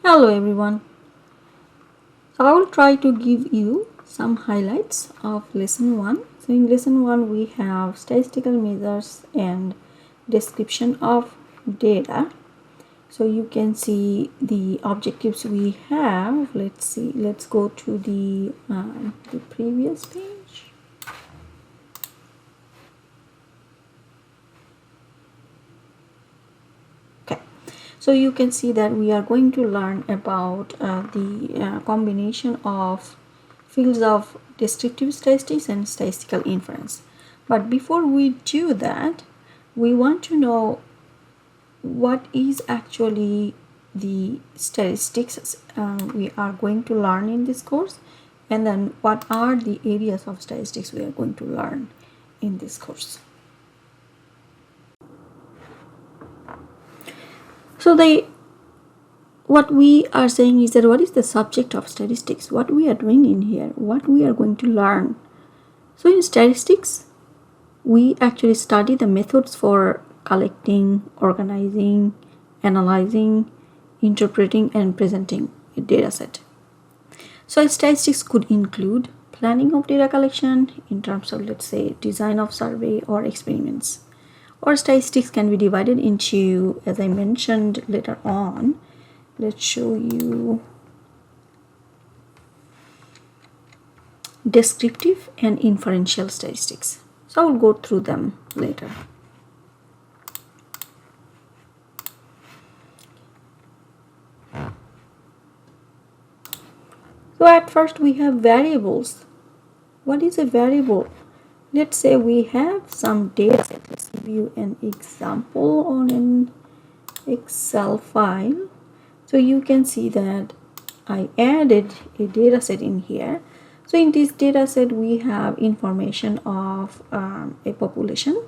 Hello everyone. So I will try to give you some highlights of lesson 1. So in lesson 1 we have statistical measures and description of data. So you can see the objectives we have. Let's go to the previous page. Okay. So you can see that we are going to learn about the combination of fields of descriptive statistics and statistical inference. But before we do that, we want to know what is actually the statistics we are going to learn in this course, and then what are the areas of statistics we are going to learn in this course. So what we are saying is that what is the subject of statistics, what we are doing in here, what we are going to learn. So in statistics, we actually study the methods for collecting, organizing, analyzing, interpreting, and presenting a data set. So statistics could include planning of data collection in terms of, let's say, design of survey or experiments. Or statistics can be divided into, as I mentioned later on, let's show you descriptive and inferential statistics. So I will go through them later. So at first we have variables. What is a variable? Let's say we have some data set. Let's give you an example on an Excel file. So you can see that I added a data set in here. So in this data set we have information of a population.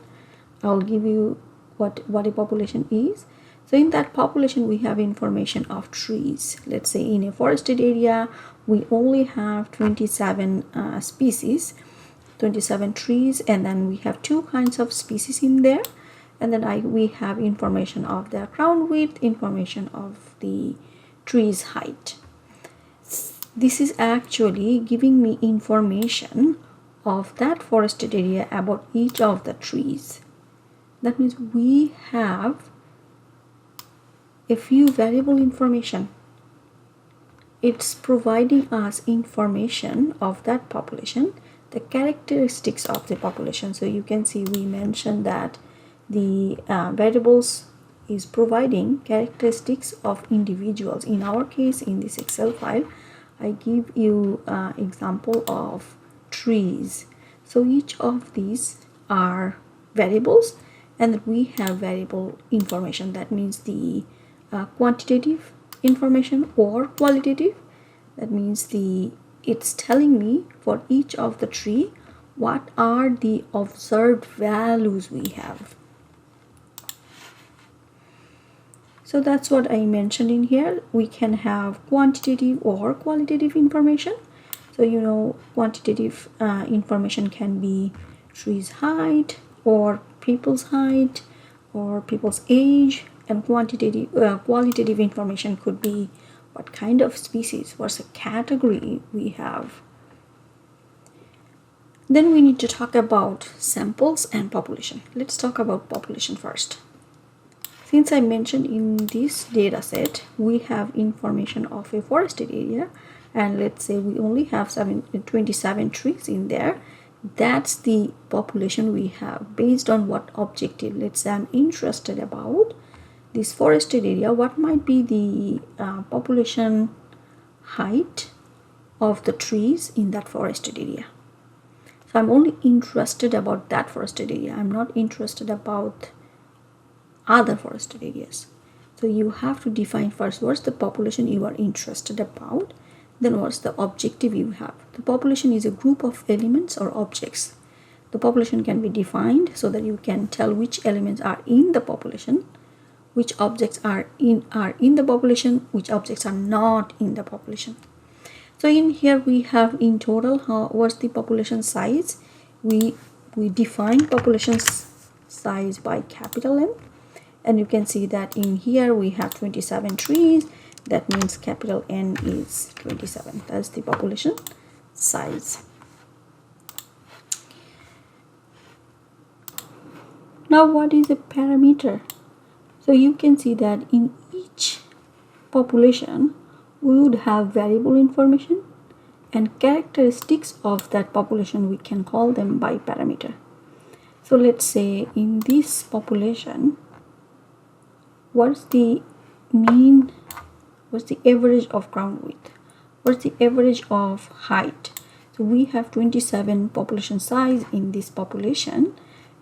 I'll give you what a population is. So in that population we have information of trees. Let's say in a forested area we only have 27 species, 27 trees, and then we have two kinds of species in there, and then we have information of their crown width, information of the tree's height. This is actually giving me information of that forested area about each of the trees. That means we have a few variable information. It's providing us information of that population, the characteristics of the population. So you can see we mentioned that the variables is providing characteristics of individuals. In our case, in this Excel file, I give you example of trees. So each of these are variables, and we have variable information. That means the quantitative information or qualitative. That means it's telling me for each of the tree what are the observed values we have. So that's what I mentioned in here. We can have quantitative or qualitative information. So you know, quantitative information can be tree's height or people's height or people's age, and qualitative information could be what kind of species, what's the category we have. Then we need to talk about samples and population. Let's talk about population first. Since I mentioned in this data set we have information of a forested area, and let's say we only have 27 trees in there, that's the population we have. Based on what objective? Let's say I'm interested about this forested area, what might be the population height of the trees in that forested area. So I'm only interested about that forested area. I'm not interested about other forested areas. So you have to define first what's the population you are interested about, then what's the objective you have. The population is a group of elements or objects. The population can be defined so that you can tell which elements are in the population, which objects are in the population, which objects are not in the population. So in here we have in total what's the population size. We define population size by capital M, and you can see that in here we have 27 trees. That means capital N is 27. That's the population size. Now what is a parameter? So you can see that in each population we would have variable information and characteristics of that population. We can call them by parameter. So let's say in this population, what's the mean, what's the average of ground width, what's the average of height. So we have 27 population size in this population,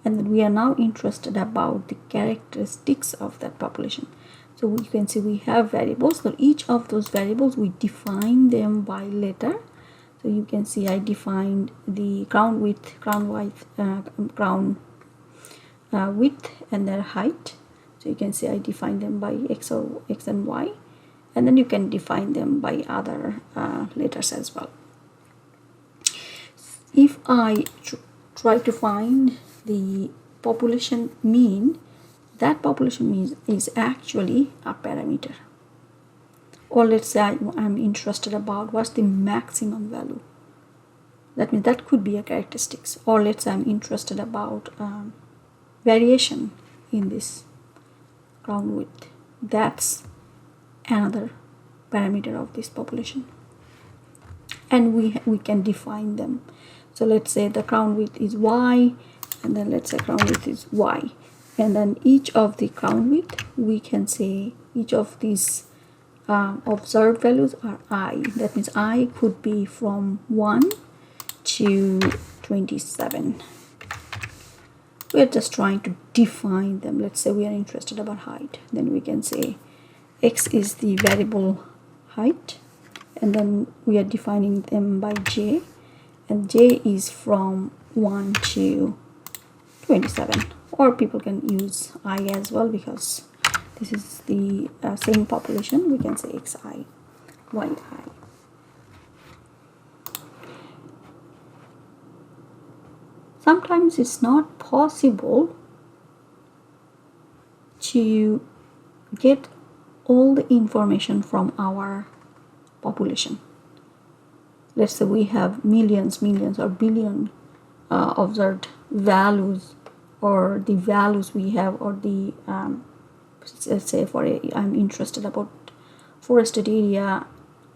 and then we are now interested about the characteristics of that population. So you can see we have variables. So each of those variables we define them by letter. So you can see I defined the ground width, width and their height. So you can see I define them by X and Y, and then you can define them by other letters as well. If I try to find the population mean, that population mean is actually a parameter. Or let's say I'm interested about what's the maximum value. That means that could be a characteristics. Or let's say I'm interested about variation in this ground width. That's another parameter of this population. And we can define them. So let's say the ground width is Y, and then let's say ground width is Y. And then each of the ground width, we can say each of these observed values are I. That means I could be from 1 to 27. We're just trying to define them. Let's say we are interested about height. Then we can say X is the variable height, and then we are defining them by J, and J is from 1 to 27. Or people can use I as well, because this is the same population. We can say Xi, Yi. Sometimes it's not possible to get all the information from our population. Let's say we have millions or billion observed values, or the values we have, or the let's say I'm interested about forested area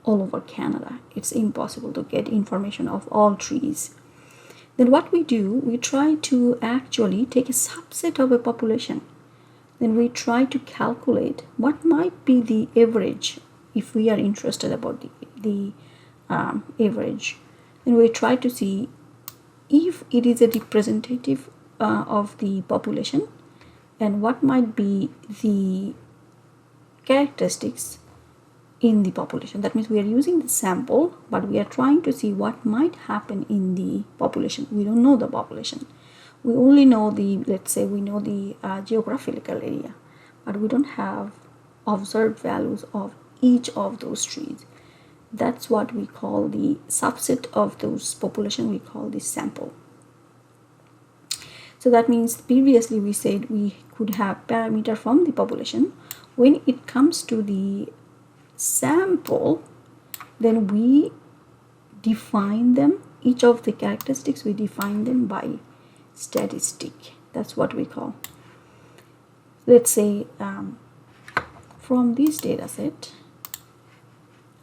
all over Canada. It's impossible to get information of all trees. Then what we do, we try to actually take a subset of a population. Then we try to calculate what might be the average if we are interested about the average. Then we try to see if it is a representative of the population, and what might be the characteristics in the population. That means we are using the sample, but we are trying to see what might happen in the population. We don't know the population. We only know let's say we know the geographical area, but we don't have observed values of each of those trees. That's what we call the subset of those population. We call the sample. So that means previously we said we could have parameter from the population. When it comes to the sample, then we define them, each of the characteristics we define them by statistic. That's what we call. Let's say from this data set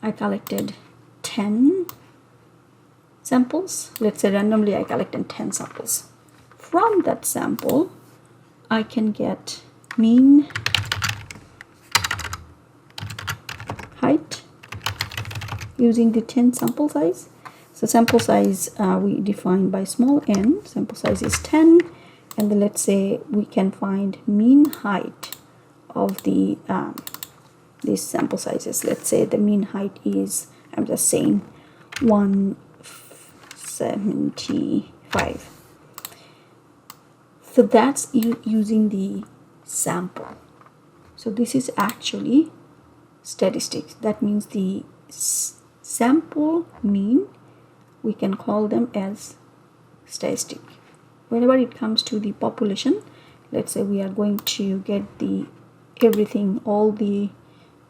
I collected 10 samples. Let's say randomly I collected 10 samples. From that sample I can get mean height using the 10 sample size. So sample size we define by small n. Sample size is 10, and then let's say we can find mean height of the these sample sizes. Let's say the mean height is, I'm just saying, 175. So that's using the sample. So this is actually statistics. That means the sample mean, we can call them as statistic. Whenever it comes to the population, let's say we are going to get the everything, all the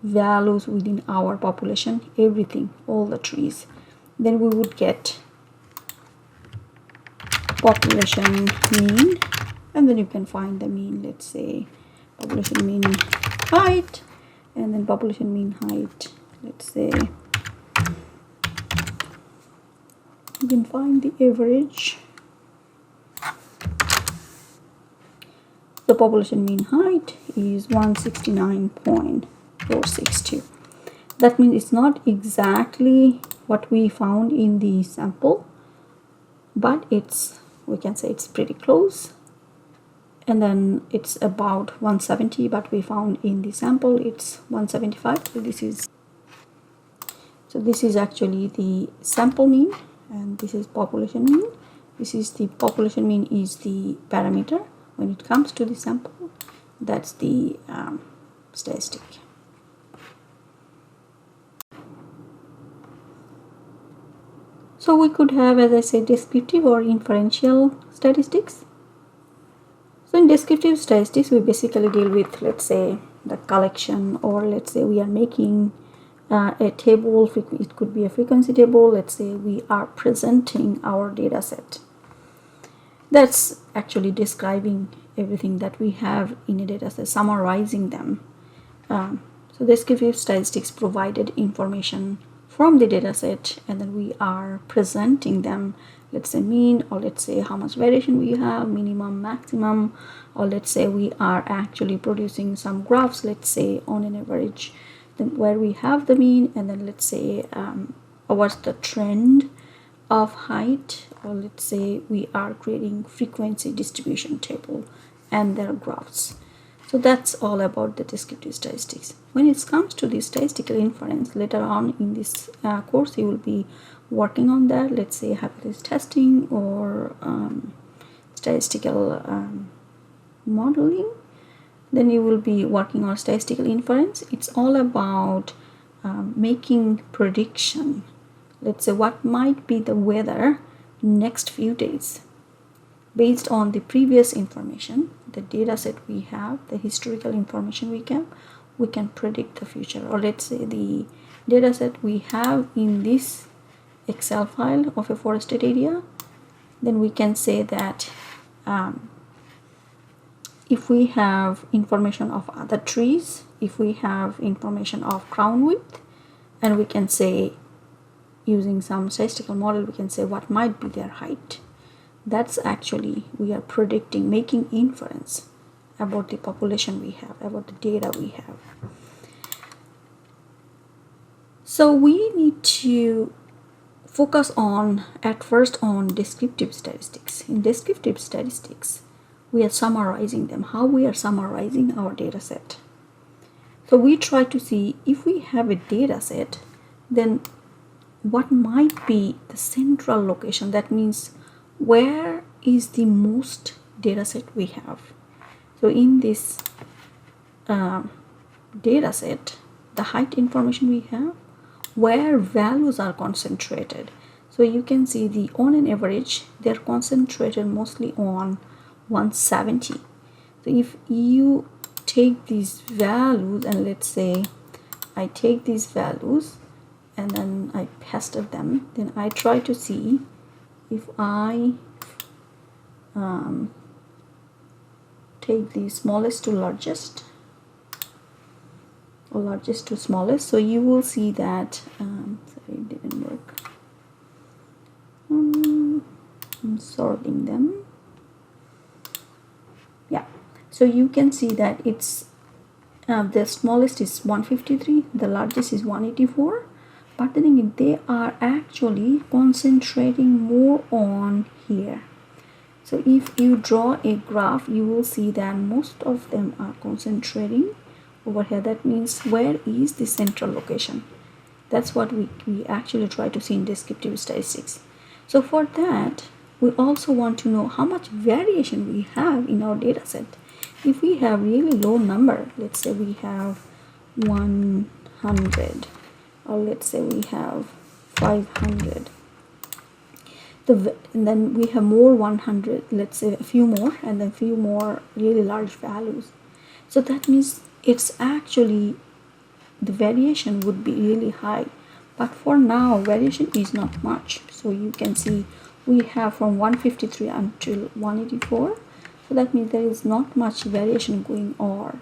values within our population, everything, all the trees, then we would get population mean, and then you can find the mean. Let's say population mean height, and then population mean height, let's say you can find the average. The population mean height is 169.462. That means it's not exactly what we found in the sample, but we can say it's pretty close. And then it's about 170, but we found in the sample it's 175. So this is actually the sample mean, and this is population mean. This is the population mean is the parameter. When it comes to the sample, that's the statistic. So we could have, as I said, descriptive or inferential statistics. So in descriptive statistics, we basically deal with, let's say, the collection, or let's say we are making a table. It could be a frequency table. Let's say we are presenting our data set. That's actually describing everything that we have in a data set, summarizing them. So descriptive statistics provided information from the data set, and then we are presenting them, let's say mean, or let's say how much variation we have, minimum, maximum, or let's say we are actually producing some graphs, let's say on an average, then where we have the mean, and then let's say what's the trend of height, or let's say we are creating frequency distribution table and their graphs. So that's all about the descriptive statistics. When it comes to the statistical inference, later on in this course you will be working on that, let's say hypothesis testing or statistical modeling. Then you will be working on statistical inference. It's all about making prediction. Let's say what might be the weather next few days based on the previous information, the data set we have, the historical information we can predict the future. Or let's say the data set we have in this Excel file of a forested area, then we can say that if we have information of other trees, if we have information of crown width, and we can say using some statistical model, we can say what might be their height. That's actually, we are predicting, making inference about the population we have, about the data we have. So we need to focus on, at first, on descriptive statistics. In descriptive statistics, we are summarizing them, how we are summarizing our data set. So we try to see if we have a data set, then what might be the central location. That means where is the most data set we have. So in this data set, the height information we have, where values are concentrated. So you can see the on an average, they're concentrated mostly on 170. So if you take these values, and let's say I take these values and then I pasted them, then I try to see if I take the smallest to largest, or largest to smallest, so you will see that sorry, it didn't work. I'm sorting them. Yeah, so you can see that it's the smallest is 153, the largest is 184, but the thing is they are actually concentrating more on here. So if you draw a graph, you will see that most of them are concentrating over here. That means where is the central location? That's what we actually try to see in descriptive statistics. So for that, we also want to know how much variation we have in our data set. If we have really low number, let's say we have 100, or let's say we have 500, and then we have more 100, let's say a few more, and then few more really large values. So that means it's actually the variation would be really high. But for now, variation is not much. So you can see we have from 153 until 184. So that means there is not much variation going on.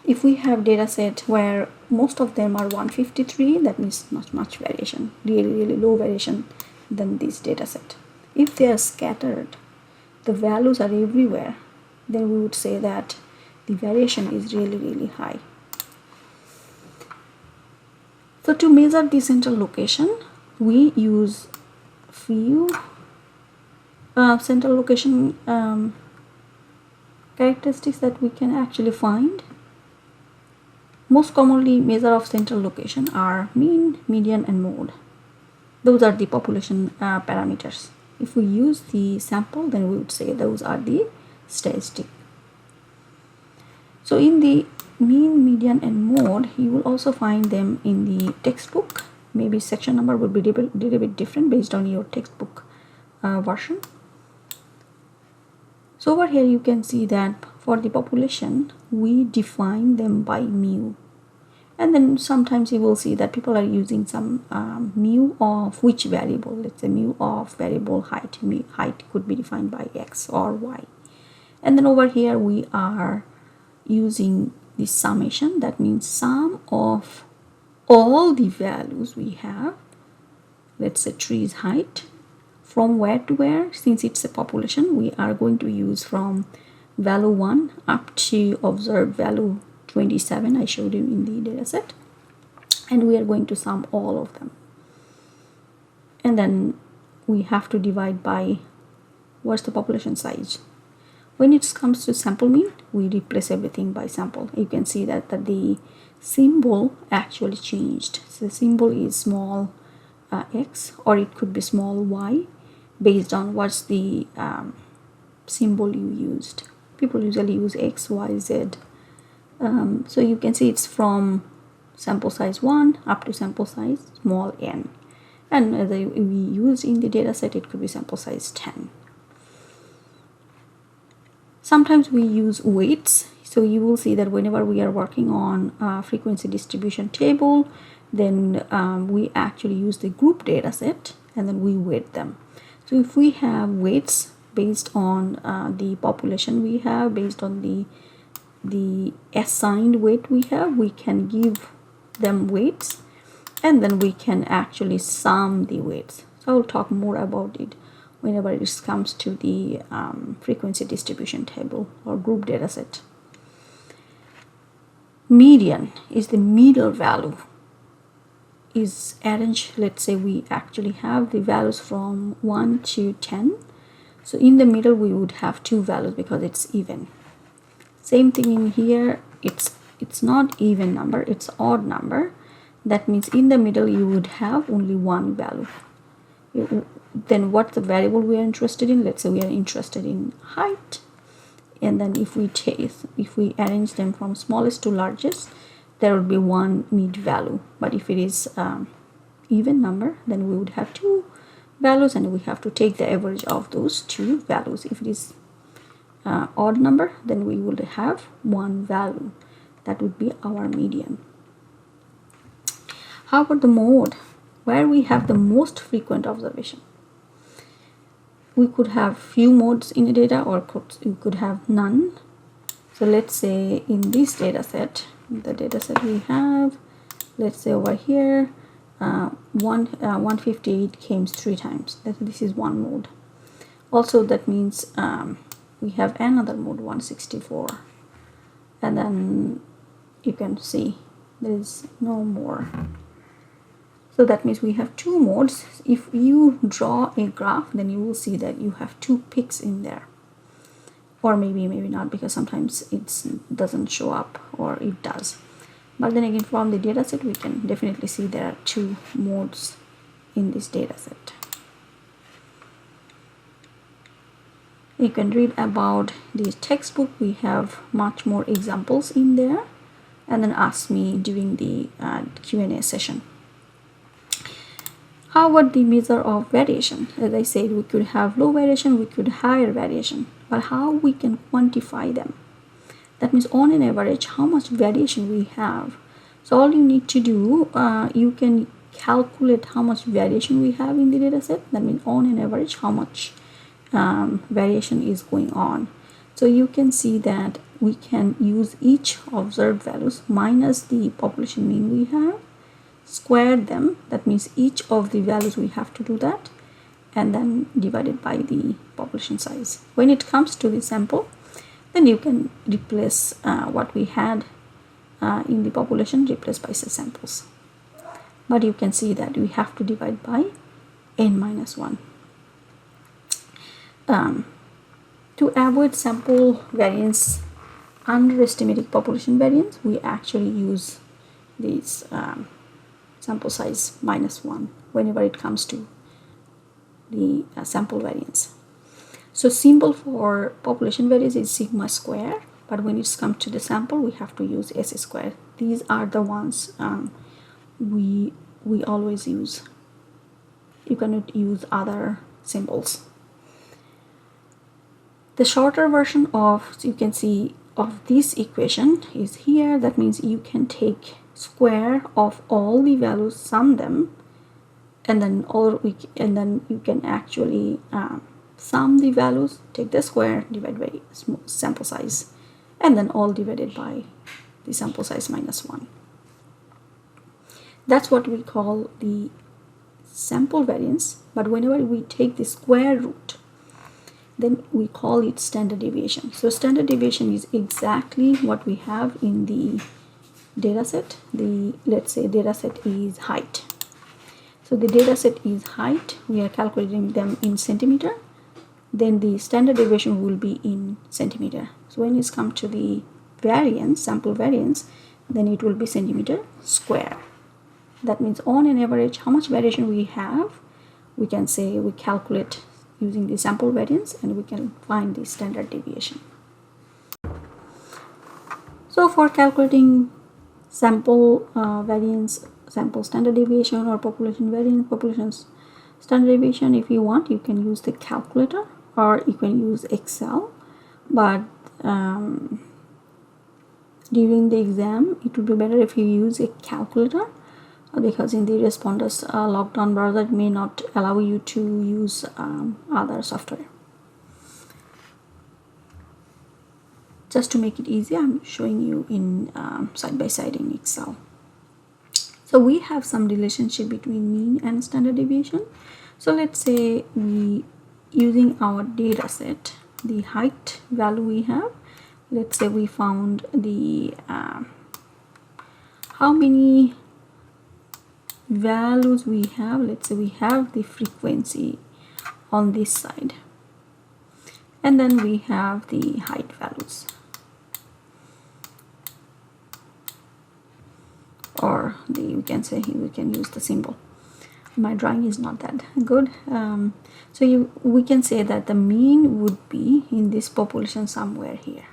If we have data set where most of them are 153, that means not much variation, really low variation than this data set. If they are scattered, the values are everywhere, then we would say that the variation is really high. So to measure the central location, we use few central location characteristics that we can actually find. Most commonly measure of central location are mean, median and mode. Those are the population parameters. If we use the sample, then we would say those are the statistic. So in the mean, median and mode, you will also find them in the textbook. Maybe section number would be a little bit different based on your textbook version. So over here you can see that for the population, we define them by mu. And then sometimes you will see that people are using some mu of which variable. Let's say mu of variable height. Height could be defined by x or y. And then over here we are using the summation. That means sum of all the values we have. Let's say tree is height. From where to where? Since it's a population, we are going to use from value 1 up to observed value 27 I showed you in the data set, and we are going to sum all of them, and then we have to divide by what's the population size. When it comes to sample mean, we replace everything by sample. You can see that the symbol actually changed. So the symbol is small x, or it could be small y, based on what's the symbol you used. People usually use x, y, z. So you can see it's from sample size 1 up to sample size small n, and as we use in the data set, it could be sample size 10. Sometimes we use weights. So you will see that whenever we are working on frequency distribution table, then we actually use the group data set and then we weight them. So if we have weights based on the population we have, based on the assigned weight we have, we can give them weights and then we can actually sum the weights. So I'll talk more about it whenever it comes to the frequency distribution table or group data set. Median is the middle value, is arranged. Let's say we actually have the values from 1 to 10. So in the middle we would have two values because it's even. Same thing in here, it's not even number, it's odd number. That means in the middle you would have only one value. Then what's the variable we are interested in? Let's say we are interested in height, and then if we arrange them from smallest to largest, there would be one mid value. But if it is even number, then we would have two values and we have to take the average of those two values. If it is odd number, then we would have one value. That would be our median. How about the mode, where we have the most frequent observation? We could have few modes in the data, or we could have none. So let's say in this data set, the data set we have, let's say over here 158 came 3 times. This is one mode. Also that means we have another mode 164, and then you can see there is no more. So that means we have two modes. If you draw a graph, then you will see that you have two peaks in there, or maybe not, because sometimes it doesn't show up, or it does. But then again, from the data set we can definitely see there are two modes in this data set. You can read about the textbook. We have much more examples in there, and then ask me during the Q&A session. How about the measure of variation? As I said, we could have low variation, we could higher variation, but how we can quantify them? That means on an average, how much variation we have So all you need to do, you can calculate how much variation we have in the data set. That means on an average how much variation is going on. So you can see that we can use each observed values minus the population mean we have, square them, that means each of the values we have to do that, and then divided by the population size. When it comes to the sample, then you can replace what we had in the population, replaced by say samples. But you can see that we have to divide by n minus 1. To avoid sample variance underestimating population variance, we actually use this sample size minus 1 whenever it comes to the sample variance. So symbol for population variance is sigma square, but when it's come to the sample, we have to use s square. These are the ones we always use. You cannot use other symbols. The shorter version of, you can see, of this equation is here. That means you can take square of all the values, sum them, and then you can actually sum the values, take the square, divide by sample size, and then all divided by the sample size minus 1. That's what we call the sample variance. But whenever we take the square root, then we call it standard deviation. So standard deviation is exactly what we have in the data set. Let's say data set is height. So the data set is height. We are calculating them in centimeter. Then the standard deviation will be in centimeter. So when it's come to the variance, sample variance, then it will be centimeter square. That means on an average, how much variation we have, we can say we calculate using the sample variance, and we can find the standard deviation. So for calculating sample variance, sample standard deviation, or population variance, population's standard deviation, if you want, you can use the calculator or you can use Excel. But during the exam, it would be better if you use a calculator, because in the responders lockdown browser, it may not allow you to use other software. Just to make it easy, I'm showing you in side by side in Excel. So we have some relationship between mean and standard deviation. So let's say we, using our data set, the height value we have, let's say we found the how many values we have. Let's say we have the frequency on this side, and then we have the height values, or we can say we can use the symbol. My drawing is not that good. So we can say that the mean would be in this population somewhere here.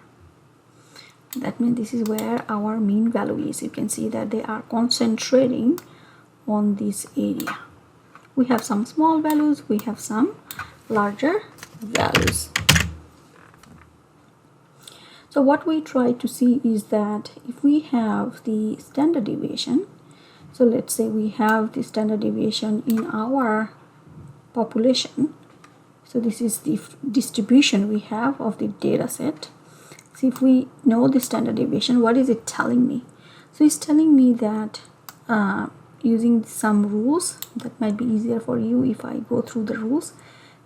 That means this is where our mean value is. You can see that they are concentrating on this area. We have some small values, we have some larger values. So what we try to see is that if we have the standard deviation, so let's say we have the standard deviation in our population. So this is the distribution we have of the data set. So if we know the standard deviation, what is it telling me? So it's telling me that using some rules, that might be easier for you if I go through the rules.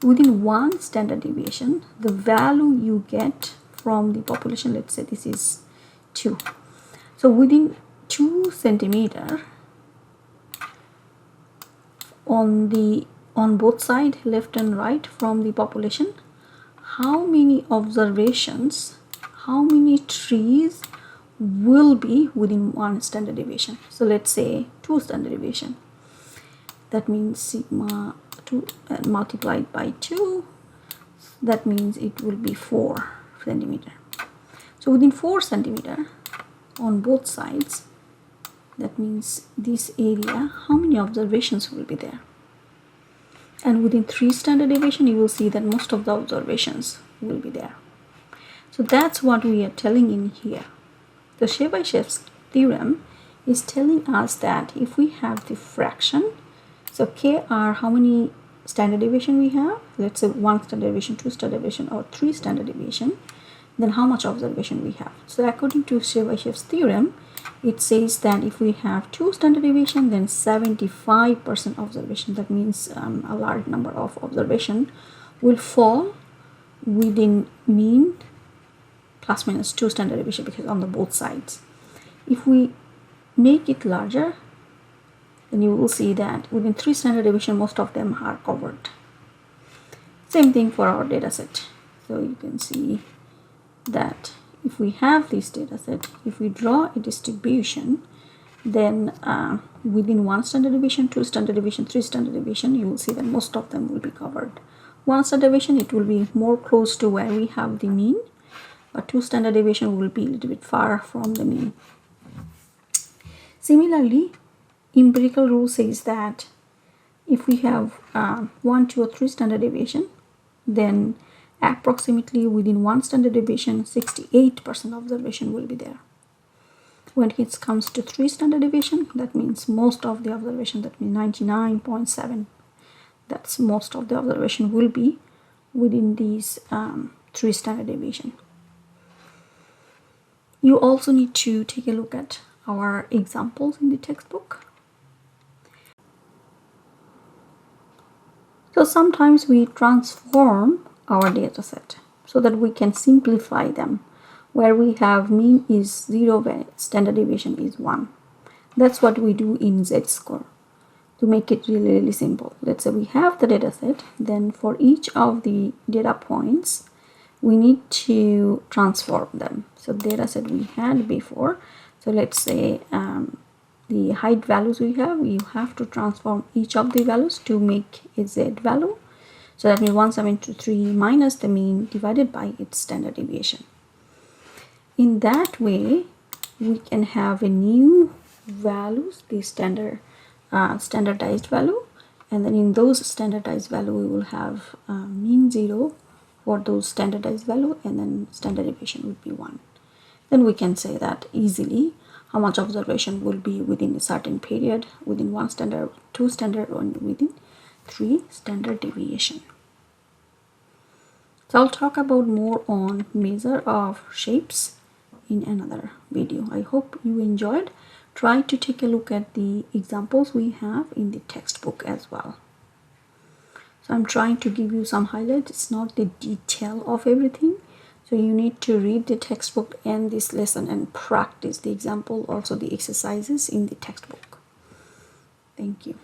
Within one standard deviation, the value you get from the population, let's say this is 2. So within 2 centimeter on both sides, left and right, from the population, how many observations, how many trees will be within one standard deviation? So let's say 2 standard deviation. That means sigma 2 multiplied by 2. That means it will be 4 centimeter. So within 4 centimeter on both sides, that means this area, how many observations will be there? And within 3 standard deviation, you will see that most of the observations will be there. So that's what we are telling in here. The Sheva-Shev's theorem is telling us that if we have the fraction, so k are how many standard deviation we have, let's say 1 standard deviation, 2 standard deviation, or 3 standard deviation, then how much observation we have. So according to Chebyshev's theorem, it says that if we have 2 standard deviation, then 75% observation, that means a large number of observation will fall within mean plus minus 2 standard deviation, because on the both sides. If we make it larger, then you will see that within 3 standard deviation most of them are covered. Same thing for our data set. So you can see that if we have this data set, if we draw a distribution, then within 1 standard deviation, 2 standard deviation, 3 standard deviation, you will see that most of them will be covered. 1 standard deviation, it will be more close to where we have the mean, but 2 standard deviation will be a little bit far from the mean. Similarly, empirical rule says that if we have 1, 2, or 3 standard deviation, then approximately within 1 standard deviation 68% observation will be there. When it comes to 3 standard deviation, that means most of the observation, that means 99.7, that's most of the observation will be within these 3 standard deviation. You also need to take a look at our examples in the textbook. So sometimes we transform our data set so that we can simplify them, where we have mean is 0, where standard deviation is 1. That's what we do in z-score to make it really simple. Let's say we have the data set, then for each of the data points we need to transform them. So data set we had before, so let's say the height values we have, you have to transform each of the values to make a z value. So that means 173 minus the mean divided by its standard deviation. In that way, we can have a new values, the standardized value, and then in those standardized value we will have mean 0 for those standardized value, and then standard deviation would be 1. Then we can say that easily how much observation will be within a certain period, within 1 standard, 2 standard, or within 3 standard deviation. So I'll talk about more on measure of shapes in another video. I hope you enjoyed. Try to take a look at the examples we have in the textbook as well. So I'm trying to give you some highlights. It's not the detail of everything. So you need to read the textbook and this lesson and practice the example, also the exercises in the textbook. Thank you.